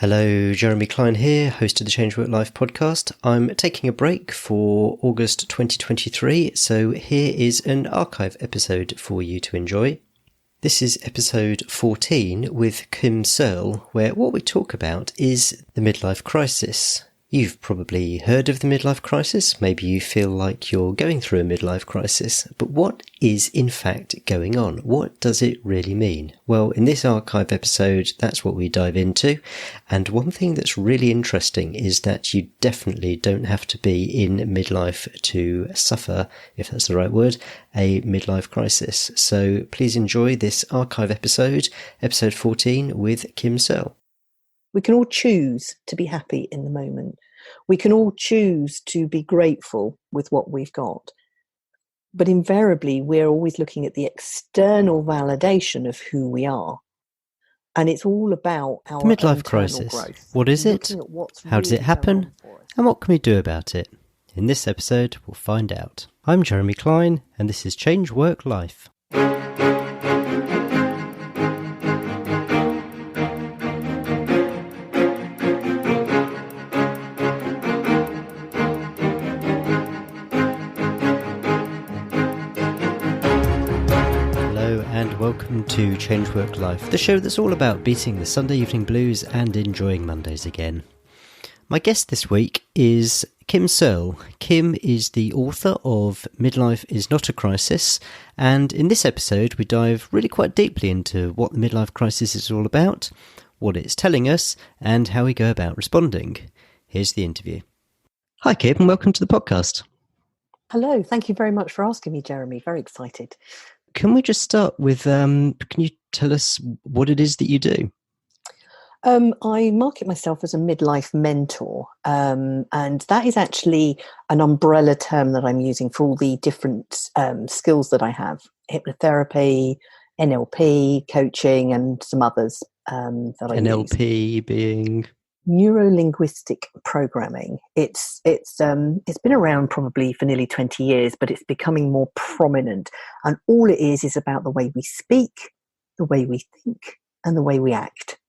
Hello, Jeremy Klein here, host of the Change Work Life podcast. I'm taking a break for August 2023, so here is an archive episode for you to enjoy. This is episode 14 with Kim Searle, where what we talk about is the midlife crisis. You've probably heard of the midlife crisis. Maybe you feel like you're going through a midlife crisis. But what is in fact going on? What does it really mean? Well, in this archive episode, that's what we dive into. And one thing that's really interesting is that you definitely don't have to be in midlife to suffer, if that's the right word, a midlife crisis. So please enjoy this archive episode, episode 14 with Kim Searle. We can all choose to be happy in the moment. We can all choose to be grateful with what we've got. But invariably, we're always looking at the external validation of who we are. And it's all about our The midlife internal crisis. growth. What is it? How does it happen? And what can we do about it? In this episode, we'll find out. I'm Jeremy Klein, and this is Change Work Life. Welcome to Change Work Life, the show that's all about beating the Sunday evening blues and enjoying Mondays again. My guest this week is Kim Searle. Kim is the author of Midlife is Not a Crisis, and in this episode we dive really quite deeply into what the midlife crisis is all about, what it's telling us, and how we go about responding. Here's the interview. Hi Kim, and welcome to the podcast. Hello, thank you very much for asking me, Jeremy. Very excited. Can we just start with, can you tell us what it is that you do? I market myself as a midlife mentor, and that is actually an umbrella term that I'm using for all the different skills that I have: hypnotherapy, NLP, coaching, and some others that I use. NLP being? Neuro-linguistic programming. It's been around probably for nearly 20 years, but it's becoming more prominent. And all it is about the way we speak, the way we think, and the way we act.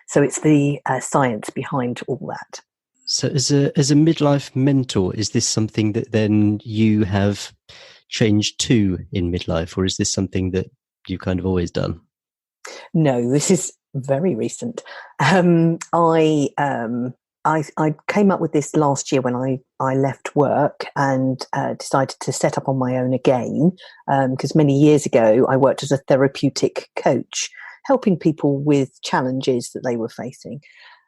So it's the science behind all that. So as a midlife mentor, is this something that then you have changed to in midlife, or is this something that you've kind of always done? No, this is very recent. I came up with this last year when I left work and decided to set up on my own again, because many years ago I worked as a therapeutic coach, helping people with challenges that they were facing.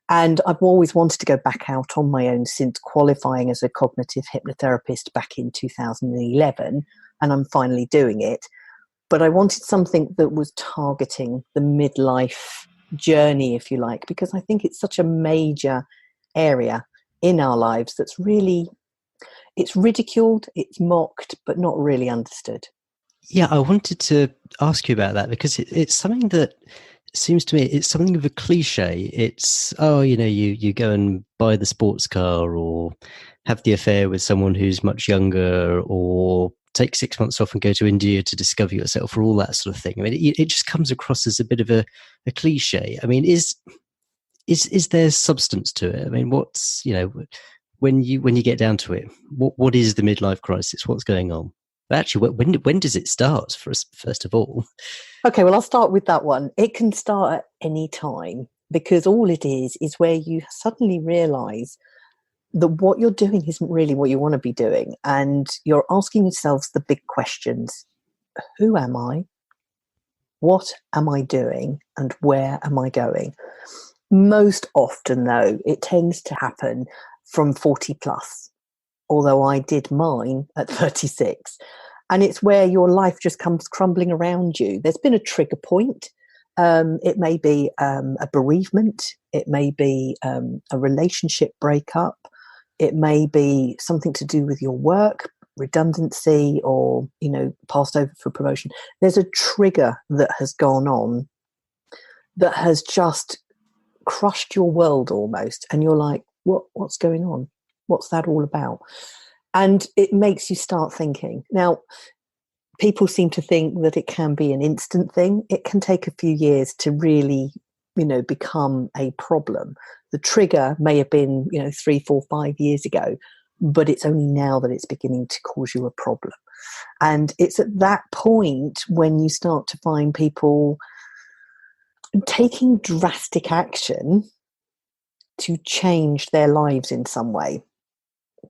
And I've always wanted to go back out on my own since qualifying as a cognitive hypnotherapist back in 2011, and I'm finally doing it. But I wanted something that was targeting the midlife journey, if you like, because I think it's such a major area in our lives that's really, it's ridiculed, it's mocked, but not really understood. Yeah, I wanted to ask you about that because it's something that seems to me, it's something of a cliche. It's, you go and buy the sports car or have the affair with someone who's much younger or take 6 months off and go to India to discover yourself or all that sort of thing. I mean, it just comes across as a bit of a cliche. I mean, is there substance to it? I mean, what's, when you get down to it, what is the midlife crisis? What's going on? But actually, when does it start for us, first of all? Okay, well, I'll start with that one. It can start at any time because all it is where you suddenly realise that what you're doing isn't really what you want to be doing. And you're asking yourselves the big questions. Who am I? What am I doing? And where am I going? Most often, though, it tends to happen from 40 plus, although I did mine at 36. And it's where your life just comes crumbling around you. There's been a trigger point. It may be a bereavement. It may be a relationship breakup. It may be something to do with your work, redundancy, or, passed over for promotion. There's a trigger that has gone on that has just crushed your world almost. And you're like, what's going on? What's that all about? And it makes you start thinking. Now, people seem to think that it can be an instant thing. It can take a few years to really become a problem. The trigger may have been, 3, 4, 5 years ago, but it's only now that it's beginning to cause you a problem. And it's at that point when you start to find people taking drastic action to change their lives in some way,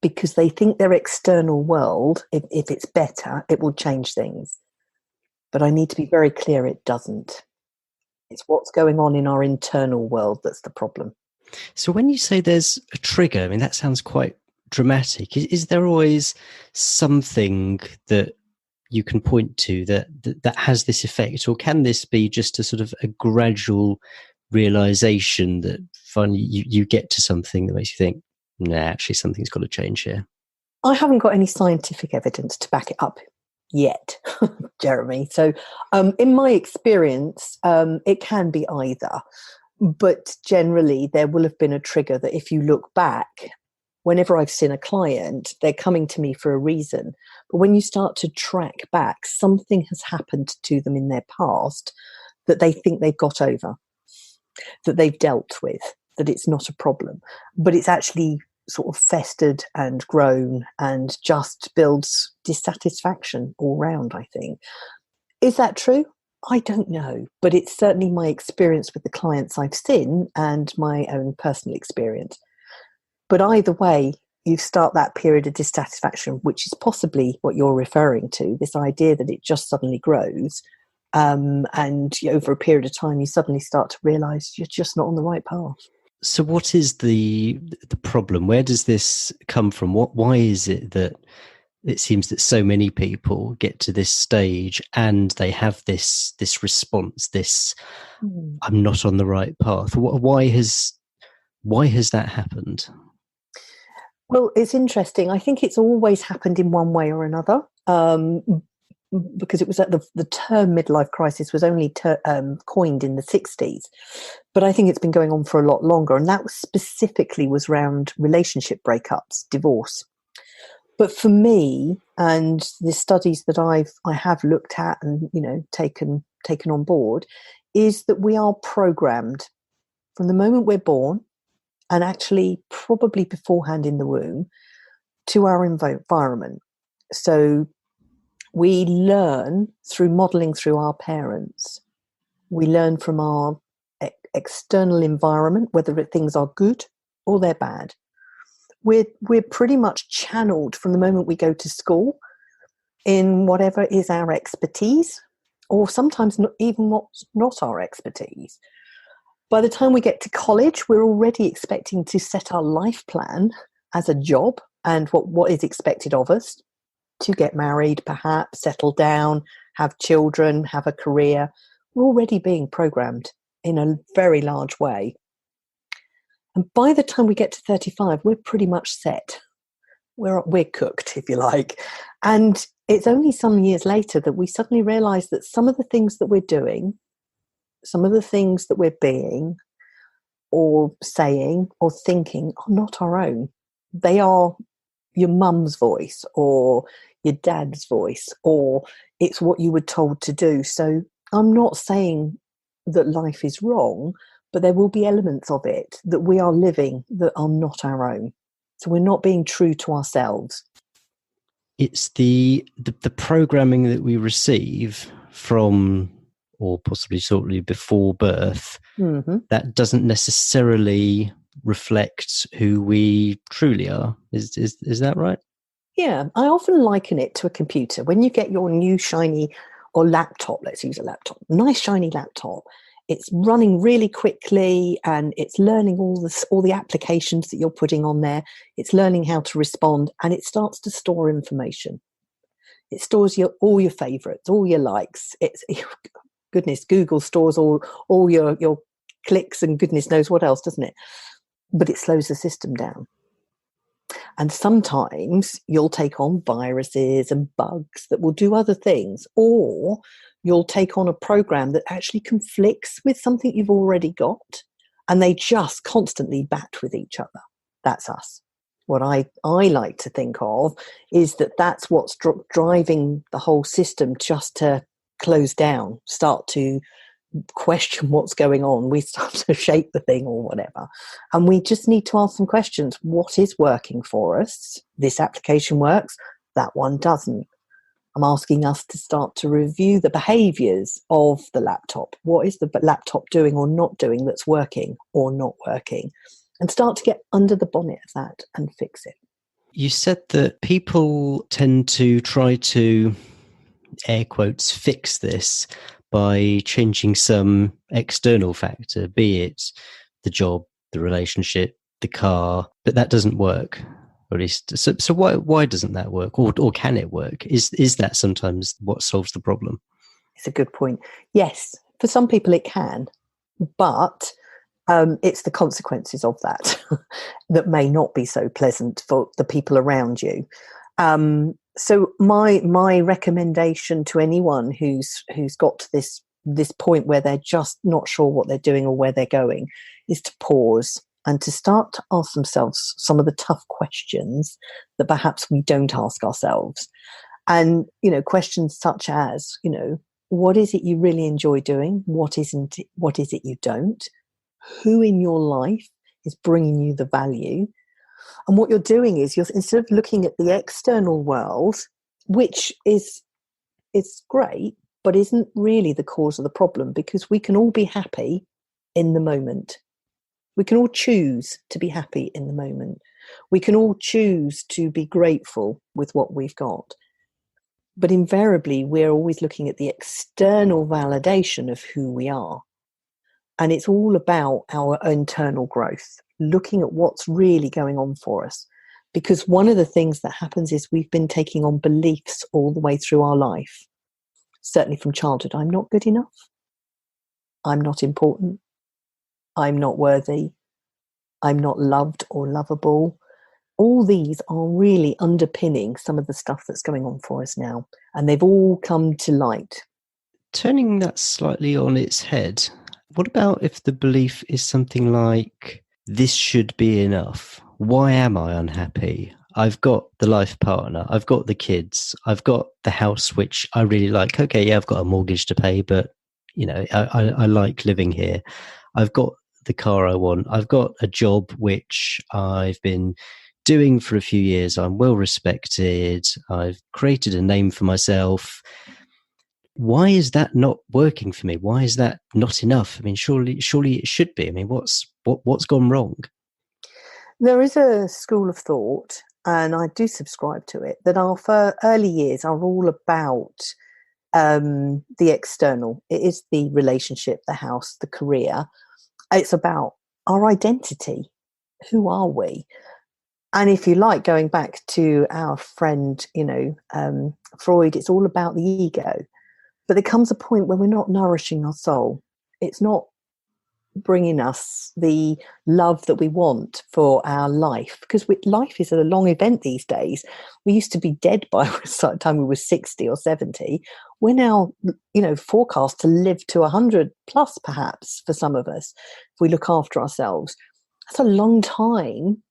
because they think their external world, if it's better, it will change things. But I need to be very clear, it doesn't. It's what's going on in our internal world that's the problem. So when you say there's a trigger, I mean, that sounds quite dramatic. Is there always something that you can point to that has this effect, or can this be just a sort of a gradual realization that finally you get to something that makes you think, nah, actually something's got to change here? I haven't got any scientific evidence to back it up yet, Jeremy. So in my experience, it can be either. But generally, there will have been a trigger that if you look back, whenever I've seen a client, they're coming to me for a reason. But when you start to track back, something has happened to them in their past that they think they've got over, that they've dealt with, that it's not a problem. But it's actually sort of festered and grown and just builds dissatisfaction all round, I think. Is that true? I don't know, but it's certainly my experience with the clients I've seen and my own personal experience. But either way, you start that period of dissatisfaction, which is possibly what you're referring to, this idea that it just suddenly grows. And over a period of time, you suddenly start to realise you're just not on the right path. So what is the problem? Where does this come from? Why is it that it seems that so many people get to this stage and they have this response, I'm not on the right path? Why has that happened? Well, it's interesting. I think it's always happened in one way or another, because it was at the term midlife crisis was only coined in the 60s. But I think it's been going on for a lot longer. And that specifically was around relationship breakups, divorce. But for me, and the studies that I have looked at and taken on board, is that we are programmed from the moment we're born, and actually probably beforehand in the womb, to our environment. So we learn through modelling through our parents. We learn from our external environment, whether things are good or they're bad. We're pretty much channeled from the moment we go to school in whatever is our expertise, or sometimes not even what's not our expertise. By the time we get to college, we're already expecting to set our life plan as a job and what is expected of us, to get married, perhaps, settle down, have children, have a career. We're already being programmed in a very large way. And by the time we get to 35, we're pretty much set. We're cooked, if you like. And it's only some years later that we suddenly realise that some of the things that we're doing, some of the things that we're being or saying or thinking are not our own. They are your mum's voice or your dad's voice, or it's what you were told to do. So I'm not saying that life is wrong, but there will be elements of it that we are living that are not our own. So we're not being true to ourselves. It's the programming that we receive from, or possibly shortly before birth, that doesn't necessarily reflect who we truly are. Is that right? Yeah, I often liken it to a computer. When you get your new shiny, or laptop, let's use a laptop, nice shiny laptop, it's running really quickly and it's learning all the applications that you're putting on there. It's learning how to respond, and it starts to store information. It stores all your favorites, all your likes. Goodness, Google stores all your clicks and goodness knows what else, doesn't it? But it slows the system down. And sometimes you'll take on viruses and bugs that will do other things, or you'll take on a program that actually conflicts with something you've already got, and they just constantly bat with each other. That's us. What I like to think of is that's what's driving the whole system just to close down, start to question what's going on. We start to shape the thing or whatever. And we just need to ask some questions. What is working for us? This application works, that one doesn't. I'm asking us to start to review the behaviours of the laptop. What is the laptop doing or not doing that's working or not working? And start to get under the bonnet of that and fix it. You said that people tend to try to, air quotes, fix this by changing some external factor, be it the job, the relationship, the car, but that doesn't work. Or at least, so why doesn't that work, or can it work? Is that sometimes what solves the problem? It's a good point. Yes, for some people it can, but it's the consequences of that that may not be so pleasant for the people around you. So my recommendation to anyone who's got to this point where they're just not sure what they're doing or where they're going is to pause and to start to ask themselves some of the tough questions that perhaps we don't ask ourselves. And, questions such as, what is it you really enjoy doing? What is it you don't? Who in your life is bringing you the value? And what you're doing is instead of looking at the external world, which is great, but isn't really the cause of the problem, because we can all be happy in the moment. We can all choose to be happy in the moment. We can all choose to be grateful with what we've got. But invariably, we're always looking at the external validation of who we are. And it's all about our internal growth, looking at what's really going on for us. Because one of the things that happens is we've been taking on beliefs all the way through our life, certainly from childhood. I'm not good enough. I'm not important. I'm not worthy. I'm not loved or lovable. All these are really underpinning some of the stuff that's going on for us now. And they've all come to light. Turning that slightly on its head, what about if the belief is something like, this should be enough? Why am I unhappy? I've got the life partner, I've got the kids, I've got the house, which I really like. Okay, yeah, I've got a mortgage to pay, but I like living here. I've got the car I want. I've got a job which I've been doing for a few years. I'm well respected. I've created a name for myself. Why is that not working for me? Why is that not enough? I mean, surely it should be. I mean, what's gone wrong? There is a school of thought, and I do subscribe to it, that our early years are all about the external. It is the relationship, the house, the career. It's about our identity. Who are we? And if you like, going back to our friend, Freud, it's all about the ego. But there comes a point where we're not nourishing our soul. It's not bringing us the love that we want for our life, because life is a long event these days. We used to be dead by the time we were 60 or 70. We're now, forecast to live to 100 plus, perhaps, for some of us, if we look after ourselves. That's a long time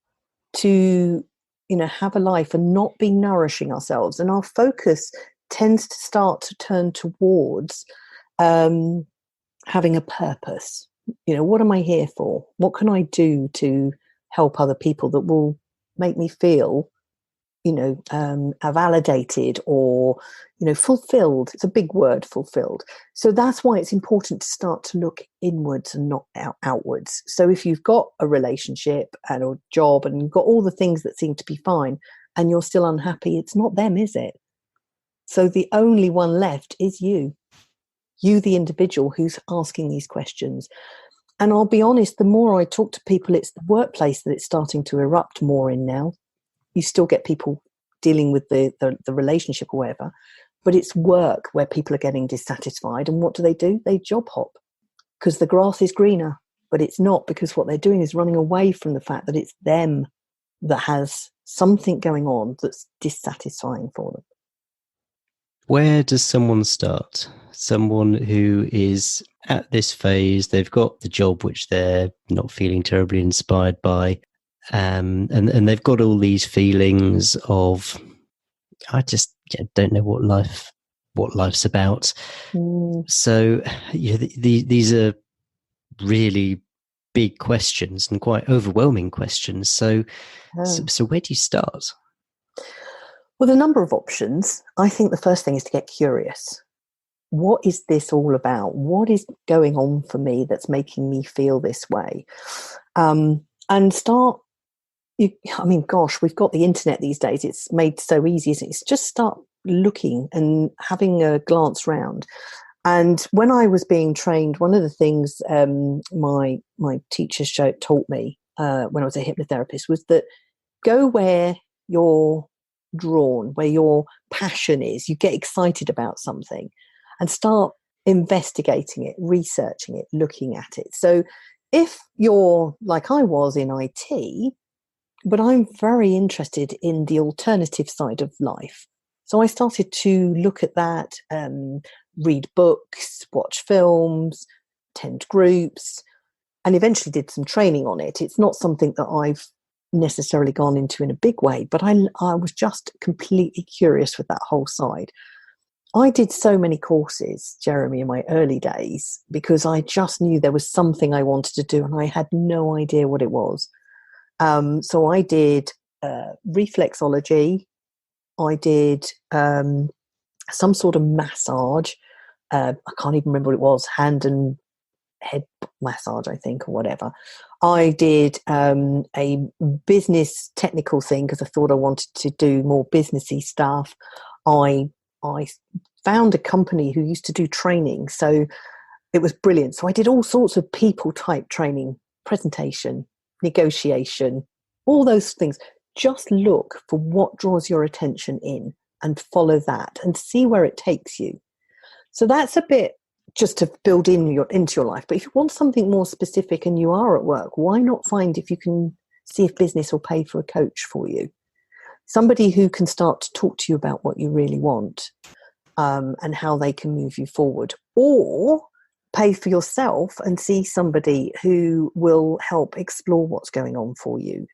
to, have a life and not be nourishing ourselves. And our focus tends to start to turn towards having a purpose. What am I here for? What can I do to help other people that will make me feel, validated or, fulfilled? It's a big word, fulfilled. So that's why it's important to start to look inwards and not outwards. So if you've got a relationship and a job and you've got all the things that seem to be fine and you're still unhappy, it's not them, is it? So the only one left is you, the individual who's asking these questions. And I'll be honest, the more I talk to people, it's the workplace that it's starting to erupt more in now. You still get people dealing with the relationship or whatever, but it's work where people are getting dissatisfied. And what do? They job hop because the grass is greener, but it's not, because what they're doing is running away from the fact that it's them that has something going on that's dissatisfying for them. Where does someone start? Someone who is at this phase, they've got the job which they're not feeling terribly inspired by, and they've got all these feelings of, I just don't know what life what life's about. Mm. So these are really big questions and quite overwhelming questions. So where do you start? Well, the number of options, I think the first thing is to get curious. What is this all about? What is going on for me that's making me feel this way? And start, gosh, we've got the internet these days. It's made so easy. It's just start looking and having a glance round. And when I was being trained, one of the things my teachers taught me when I was a hypnotherapist was that go where you're drawn, where your passion is. You get excited about something and start investigating it, researching it, looking at it. So if you're like I was in IT, but I'm very interested in the alternative side of life. So I started to look at that, read books, watch films, attend groups, and eventually did some training on it. It's not something that I've necessarily gone into in a big way, but I was just completely curious with that whole side. I did so many courses, Jeremy, in my early days because I just knew there was something I wanted to do and I had no idea what it was. So I did reflexology. I did some sort of massage. I can't even remember what it was, hand and head massage, I think, or whatever. I did a business technical thing because I thought I wanted to do more businessy stuff. I found a company who used to do training, so it was brilliant. So I did all sorts of people type training, presentation, negotiation, all those things. Just look for what draws your attention in and follow that and see where it takes you. So that's a bit just to build into your life. But if you want something more specific and you are at work, why not find if you can see if business will pay for a coach for you? Somebody who can start to talk to you about what you really want and how they can move you forward. Or pay for yourself and see somebody who will help explore what's going on for you.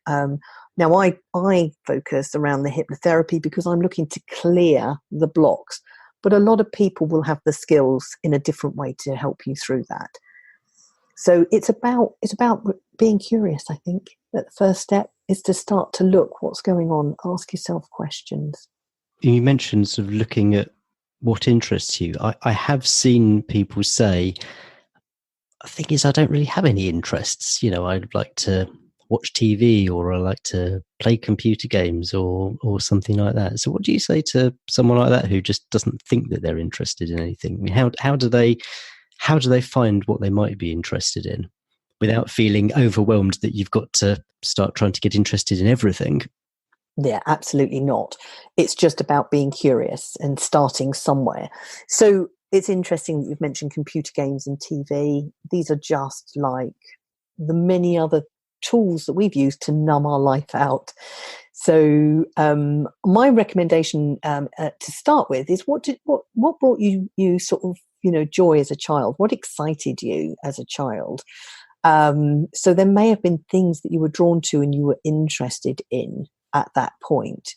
Now, I focus around the hypnotherapy because I'm looking to clear the blocks. But a lot of people will have the skills in a different way to help you through that. So it's about being curious, I think. That the first step is to start to look what's going on, ask yourself questions. You mentioned sort of looking at what interests you. I have seen people say, the thing is, I don't really have any interests. I'd like to watch TV or I like to play computer games or something like that. So what do you say to someone like that who just doesn't think that they're interested in anything? I mean, how do they find what they might be interested in without feeling overwhelmed that you've got to start trying to get interested in everything? Yeah, absolutely not. It's just about being curious and starting somewhere. So it's interesting that you've mentioned computer games and TV. These are just like the many other tools that we've used to numb our life out. So my recommendation to start with is what brought you sort of joy as a child? What excited you as a child? So there may have been things that you were drawn to and you were interested in at that point.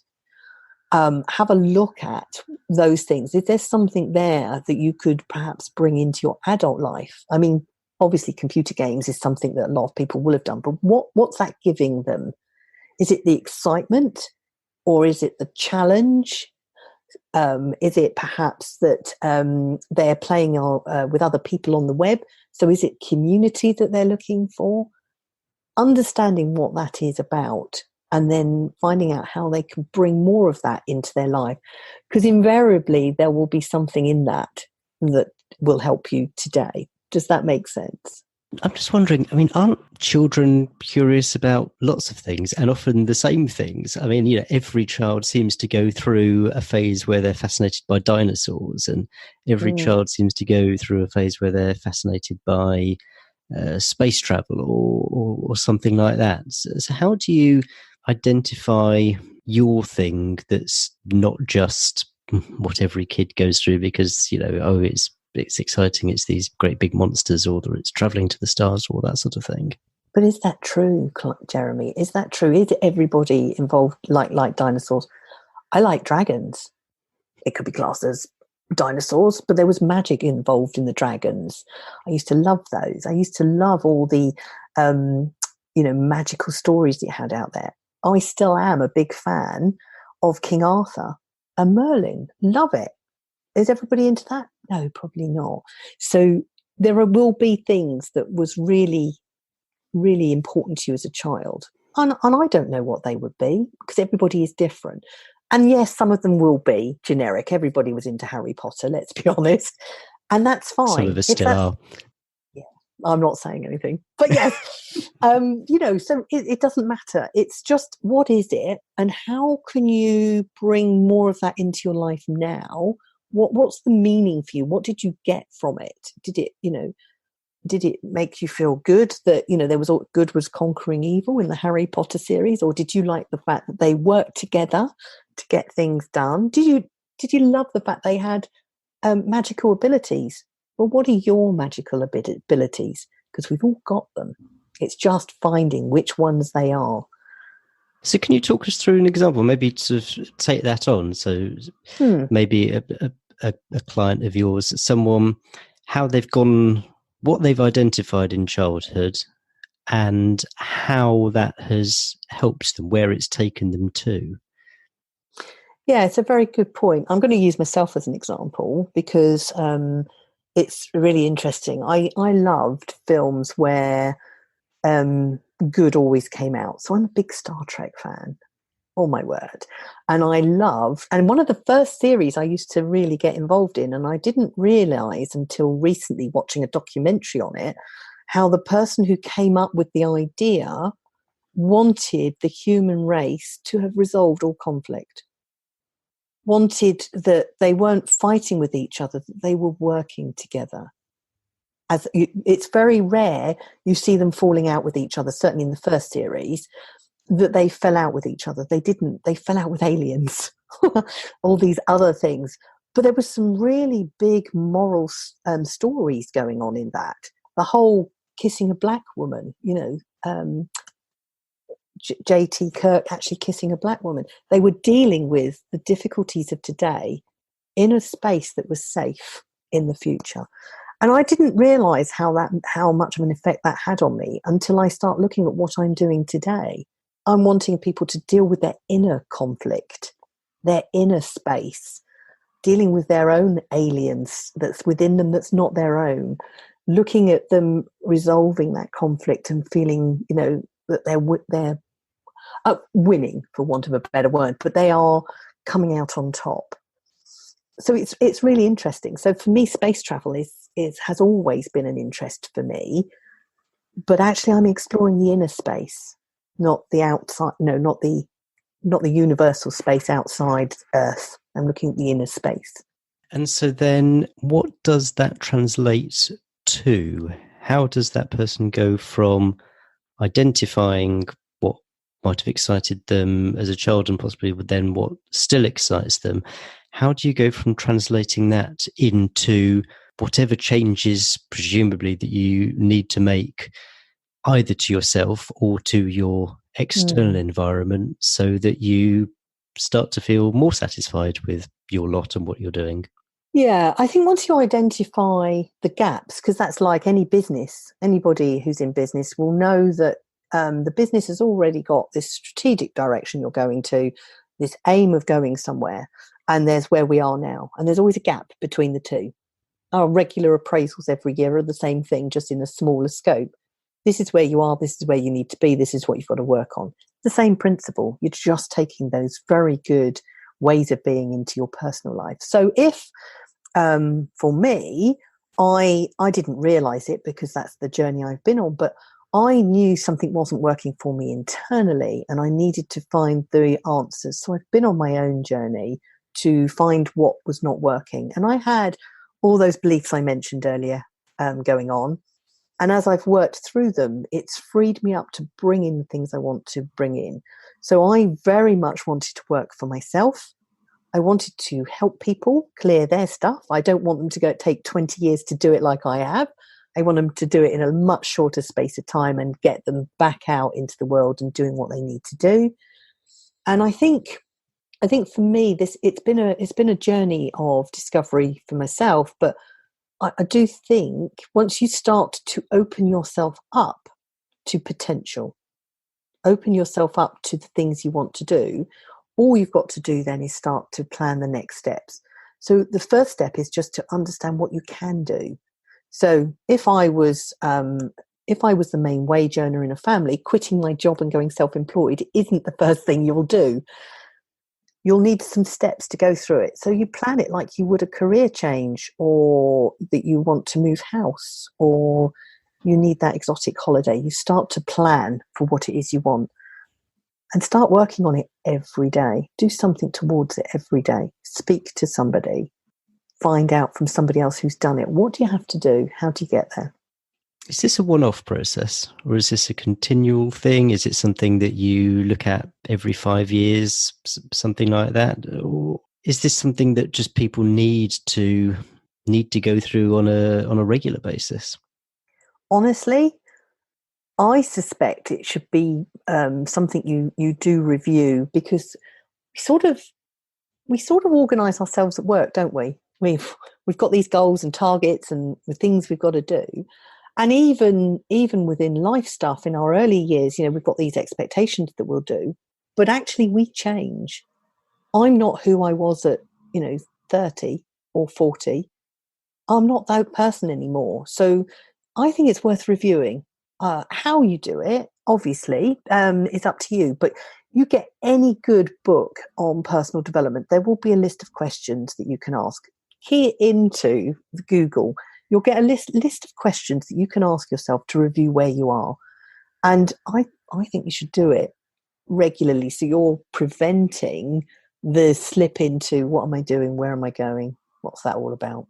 Have a look at those things. If there's something there that you could perhaps bring into your adult life, I mean, obviously computer games is something that a lot of people will have done, but what's that giving them? Is it the excitement or is it the challenge? Is it perhaps that they're playing with other people on the web? So is it community that they're looking for? Understanding what that is about and then finding out how they can bring more of that into their life. Because invariably there will be something in that will help you today. Does that make sense? I'm just wondering, I mean, aren't children curious about lots of things and often the same things? I mean, every child seems to go through a phase where they're fascinated by dinosaurs, and every child seems to go through a phase where they're fascinated by space travel or something like that. So how do you identify your thing that's not just what every kid goes through because, it's exciting, it's these great big monsters, or it's traveling to the stars, or that sort of thing? But is that true, Jeremy? Is that true? Is everybody involved like dinosaurs? I like dragons. It could be classed as dinosaurs, but there was magic involved in the dragons. I used to love those. I used to love all the, magical stories that you had out there. I still am a big fan of King Arthur and Merlin. Love it. Is everybody into that? No, probably not. So will be things that was really, really important to you as a child. And I don't know what they would be because everybody is different. And yes, some of them will be generic. Everybody was into Harry Potter, let's be honest. And that's fine. Some of us still are. Yeah, I'm not saying anything. But yes, so it doesn't matter. It's just, what is it? And how can you bring more of that into your life now? What's the meaning for you? What did you get from it? Did it make you feel good that, there was all good was conquering evil in the Harry Potter series? Or did you like the fact that they worked together to get things done? Did you love the fact they had magical abilities? Well, what are your magical abilities? Because we've all got them. It's just finding which ones they are. So can you talk us through an example, maybe to take that on? So maybe a client of yours, someone, how they've gone, what they've identified in childhood and how that has helped them, where it's taken them to. Yeah, it's a very good point. I'm going to use myself as an example because it's really interesting. I loved films where good always came out. So I'm a big Star Trek fan. Oh my word. And and one of the first series I used to really get involved in, and I didn't realize until recently watching a documentary on it, how the person who came up with the idea wanted the human race to have resolved all conflict. Wanted that they weren't fighting with each other, that they were working together. It's very rare you see them falling out with each other, certainly in the first series, that they fell out with each other. They didn't. They fell out with aliens, all these other things. But there was some really big moral stories going on in that. The whole kissing a black woman, J.T. Kirk actually kissing a black woman. They were dealing with the difficulties of today in a space that was safe in the future. And I didn't realise how much of an effect that had on me until I start looking at what I'm doing today. I'm wanting people to deal with their inner conflict, their inner space, dealing with their own aliens that's within them that's not their own, looking at them resolving that conflict and feeling, that they're winning, for want of a better word, but they are coming out on top. So it's really interesting. So for me, space travel has always been an interest for me, but actually I'm exploring the inner space, not the outside, not the universal space outside Earth. I'm looking at the inner space. And so then what does that translate to? How does that person go from identifying what might have excited them as a child and possibly then what still excites them? How do you go from translating that into whatever changes, presumably, that you need to make either to yourself or to your external environment so that you start to feel more satisfied with your lot and what you're doing? Yeah, I think once you identify the gaps, because that's like any business, anybody who's in business will know that the business has already got this strategic direction you're going to, this aim of going somewhere, and there's where we are now. And there's always a gap between the two. Our regular appraisals every year are the same thing, just in a smaller scope. This is where you are, this is where you need to be, this is what you've got to work on. The same principle. You're just taking those very good ways of being into your personal life. So if, for me, I didn't realize it because that's the journey I've been on, but I knew something wasn't working for me internally and I needed to find the answers. So I've been on my own journey to find what was not working. And I had all those beliefs I mentioned earlier going on. And as I've worked through them, it's freed me up to bring in the things I want to bring in. So I very much wanted to work for myself. I wanted to help people clear their stuff. I don't want them to take 20 years to do it like I have. I want them to do it in a much shorter space of time and get them back out into the world and doing what they need to do. And I think I think for me, it's been a journey of discovery for myself, but I do think once you start to open yourself up to potential, open yourself up to the things you want to do, all you've got to do then is start to plan the next steps. So the first step is just to understand what you can do. So if I was the main wage earner in a family, quitting my job and going self-employed isn't the first thing you'll do. You'll need some steps to go through it. So you plan it like you would a career change, or that you want to move house, or you need that exotic holiday. You start to plan for what it is you want and start working on it every day. Do something towards it every day. Speak to somebody. Find out from somebody else who's done it. What do you have to do? How do you get there? Is this a one-off process, or is this a continual thing? Is it something that you look at every 5 years, something like that? Or is this something that just people need to go through on a regular basis? Honestly, I suspect it should be something you do review, because we sort of organise ourselves at work, don't we? We've got these goals and targets and the things we've got to do. And even within life stuff in our early years, we've got these expectations that we'll do, but actually we change. I'm not who I was at, 30 or 40. I'm not that person anymore. So I think it's worth reviewing. How you do it, obviously, is up to you. But you get any good book on personal development, there will be a list of questions that you can ask. Key it into Google. You'll get a list of questions that you can ask yourself to review where you are. And I think you should do it regularly, so you're preventing the slip into, what am I doing? Where am I going? What's that all about?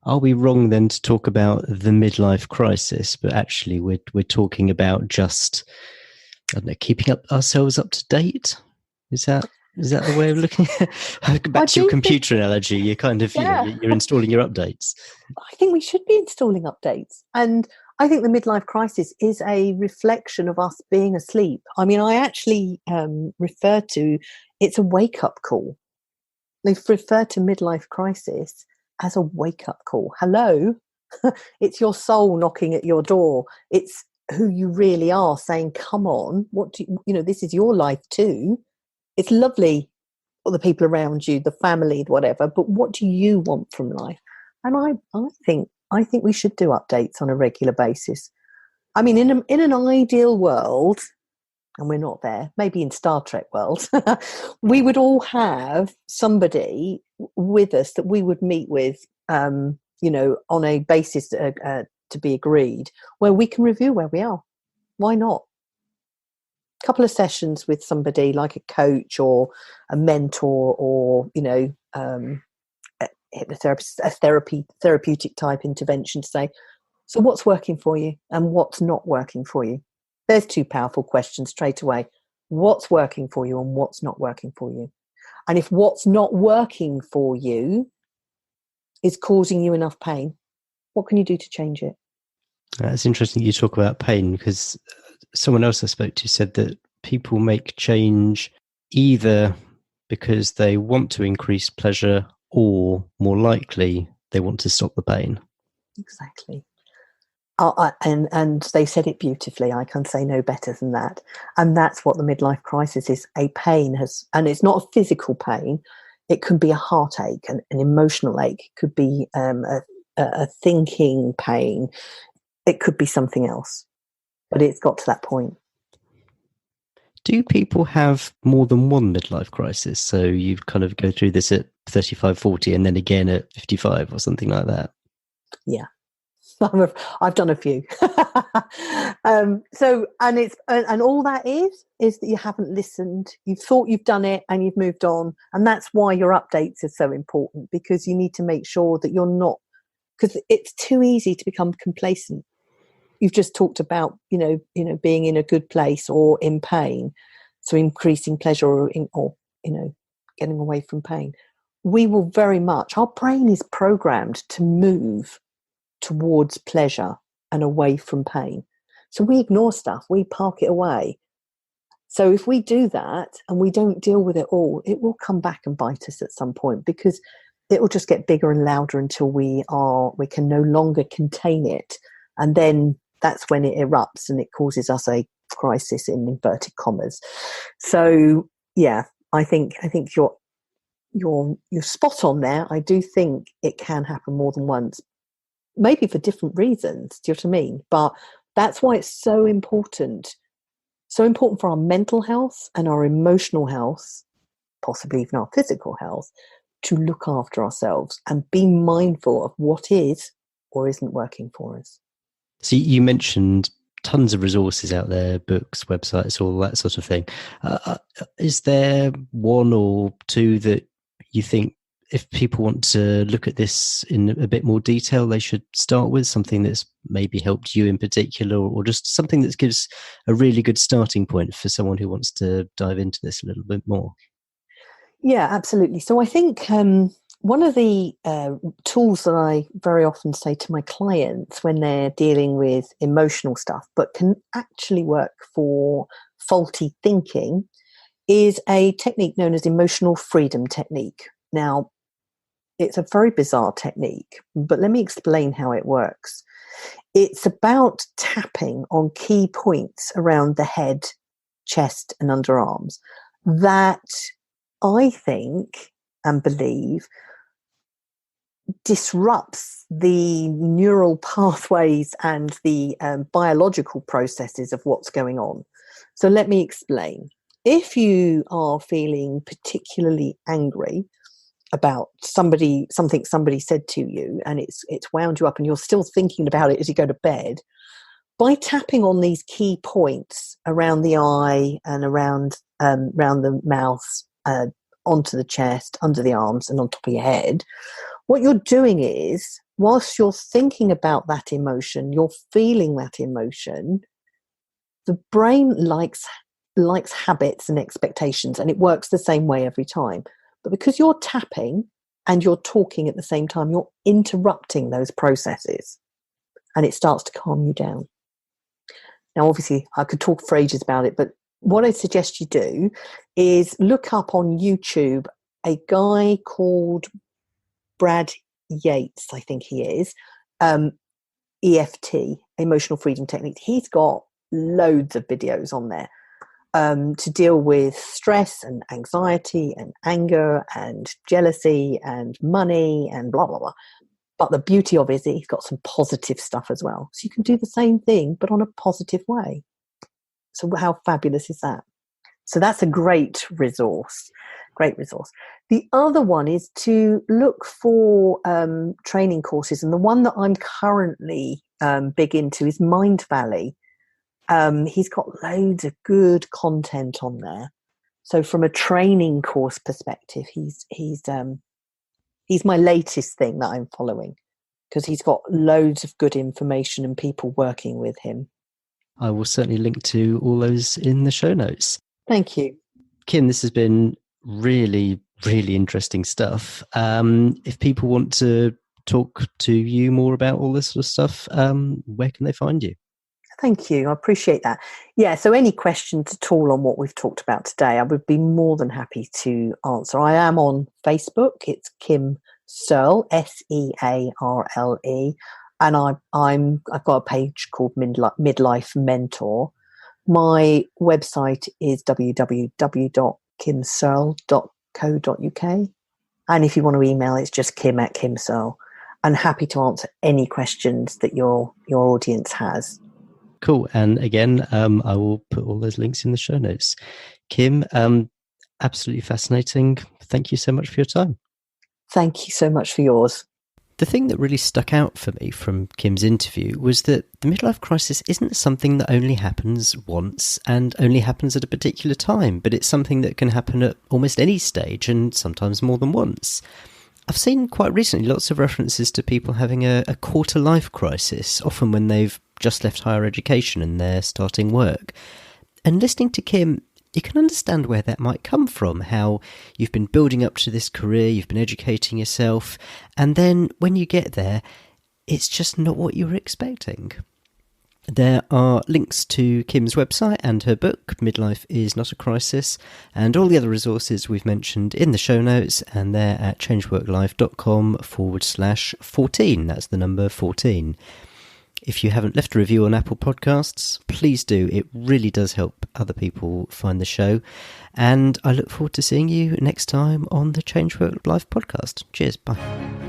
Are we wrong then to talk about the midlife crisis, but actually we're talking about just, I don't know, keeping ourselves up to date? Is that the way of looking at it? Back to your computer analogy, you're kind of, you're installing your updates. I think we should be installing updates. And I think the midlife crisis is a reflection of us being asleep. I mean, I actually refer to it's a wake-up call. They've referred to midlife crisis as a wake-up call. Hello, it's your soul knocking at your door. It's who you really are saying, come on, what do you, this is your life too. It's lovely, the people around you, the family, whatever, but what do you want from life? And I think we should do updates on a regular basis. I mean, in an ideal world, and we're not there, maybe in Star Trek world, we would all have somebody with us that we would meet with, on a basis to be agreed, where we can review where we are. Why not? A couple of sessions with somebody like a coach or a mentor, or hypnotherapist, a therapeutic type intervention, to say, so what's working for you and what's not working for you? There's two powerful questions straight away. What's working for you and what's not working for you? And if what's not working for you is causing you enough pain, what can you do to change it? It's interesting you talk about pain, because someone else I spoke to said that people make change either because they want to increase pleasure, or more likely they want to stop the pain. Exactly. And they said it beautifully. I can say no better than that. And that's what the midlife crisis is. A pain and it's not a physical pain. It could be a heartache, an emotional ache. It could be a thinking pain. It could be something else. But it's got to that point. Do people have more than one midlife crisis? So you kind of go through this at 35, 40, and then again at 55 or something like that? Yeah. I've done a few. And all that is that you haven't listened. You've thought you've done it and you've moved on. And that's why your updates are so important, because you need to make sure that you're not, because it's too easy to become complacent. You've just talked about, being in a good place or in pain. So increasing pleasure or getting away from pain. We will very much, our brain is programmed to move towards pleasure and away from pain. So we ignore stuff, we park it away. So if we do that and we don't deal with it all, it will come back and bite us at some point, because it will just get bigger and louder until we can no longer contain it. And then that's when it erupts and it causes us a crisis, in inverted commas. So yeah, I think you're spot on there. I do think it can happen more than once, maybe for different reasons. Do you know what I mean? But that's why it's so important for our mental health and our emotional health, possibly even our physical health, to look after ourselves and be mindful of what is or isn't working for us. So you mentioned tons of resources out there, books, websites, all that sort of thing. Is there one or two that you think, if people want to look at this in a bit more detail, they should start with something that's maybe helped you in particular, or just something that gives a really good starting point for someone who wants to dive into this a little bit more? Yeah, absolutely. So I think one of the tools that I very often say to my clients when they're dealing with emotional stuff, but can actually work for faulty thinking, is a technique known as emotional freedom technique. Now, it's a very bizarre technique, but let me explain how it works. It's about tapping on key points around the head, chest, and underarms that I think and believe disrupts the neural pathways and the biological processes of what's going on. So let me explain. If you are feeling particularly angry about something somebody said to you, and it's wound you up and you're still thinking about it as you go to bed, by tapping on these key points around the eye and around the mouth, onto the chest, under the arms, and on top of your head, what you're doing is, whilst you're thinking about that emotion, you're feeling that emotion, the brain likes habits and expectations, and it works the same way every time. But because you're tapping and you're talking at the same time, you're interrupting those processes, and it starts to calm you down. Now, obviously, I could talk for ages about it, but what I suggest you do is look up on YouTube a guy called Brad Yates, I think he is, EFT, Emotional Freedom Technique. He's got loads of videos on there to deal with stress and anxiety and anger and jealousy and money and blah, blah, blah. But the beauty of it is he's got some positive stuff as well. So you can do the same thing, but on a positive way. So how fabulous is that? So that's a great resource. Great resource. The other one is to look for training courses. And the one that I'm currently big into is Mind Valley. He's got loads of good content on there. So from a training course perspective, he's my latest thing that I'm following, because he's got loads of good information and people working with him. I will certainly link to all those in the show notes. Thank you. Kim, this has been really, really interesting stuff. If people want to talk to you more about all this sort of stuff, where can they find you? Thank you. I appreciate that. Yeah, so any questions at all on what we've talked about today, I would be more than happy to answer. I am on Facebook. It's Kim Searle, Searle, and I've got a page called Midlife Mentor. My website is www.kimsearle.co.uk, and if you want to email, it's just kim@kimsearle. I'm happy to answer any questions that your audience has. Cool. And again, I will put all those links in the show notes. Kim, absolutely fascinating. Thank you so much for your time. Thank you so much for yours. The thing that really stuck out for me from Kim's interview was that the midlife crisis isn't something that only happens once and only happens at a particular time, but it's something that can happen at almost any stage and sometimes more than once. I've seen quite recently lots of references to people having a quarter life crisis, often when they've just left higher education and they're starting work. And listening to Kim, you can understand where that might come from, how you've been building up to this career, you've been educating yourself, and then when you get there, it's just not what you were expecting. There are links to Kim's website and her book, Midlife is Not a Crisis, and all the other resources we've mentioned in the show notes, and they're at changeworklife.com/14. That's the number 14. If you haven't left a review on Apple Podcasts, please do. It really does help other people find the show. And I look forward to seeing you next time on the Change Work Life podcast. Cheers. Bye.